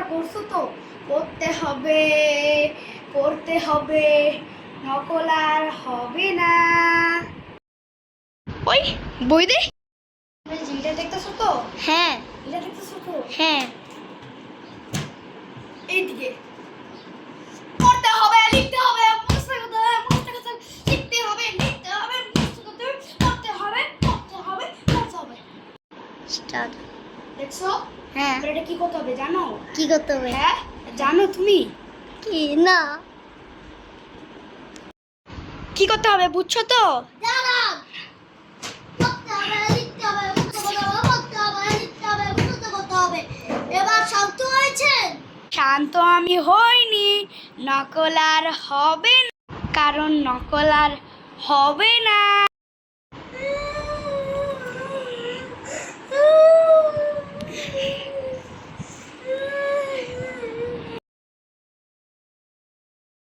করছো তো, পড়তে হবে, নকল আর হবে না। ওই বই দে। জিটা দেখতেছো তো? হ্যাঁ এটা দেখতেছো তো? হ্যাঁ। এইদিকে পড়তে হবে, লিখতে হবে, মুখস্থ করতে হবে, লিখতে হবে, লিখতে হবে, মুখস্থ করতে হবে, পড়তে হবে, পড়তে হবে। স্টার্ট। দেখছো? হ্যাঁ। এবার এটা কি করতে হবে জানো? কি করতে হবে? হ্যাঁ জানো তুমি? কি না। কি করতে হবে বুঝছো তো? দাঁড়াও। পড়তে হবে, লিখতে হবে, মুখস্থ করতে হবে, পড়তে হবে, লিখতে হবে, মুখস্থ করতে হবে। এবার শান্ত হয়েছেন? শান্ত আমি হইনি, নকল আর হবে না, কারণ নকল আর হবে না।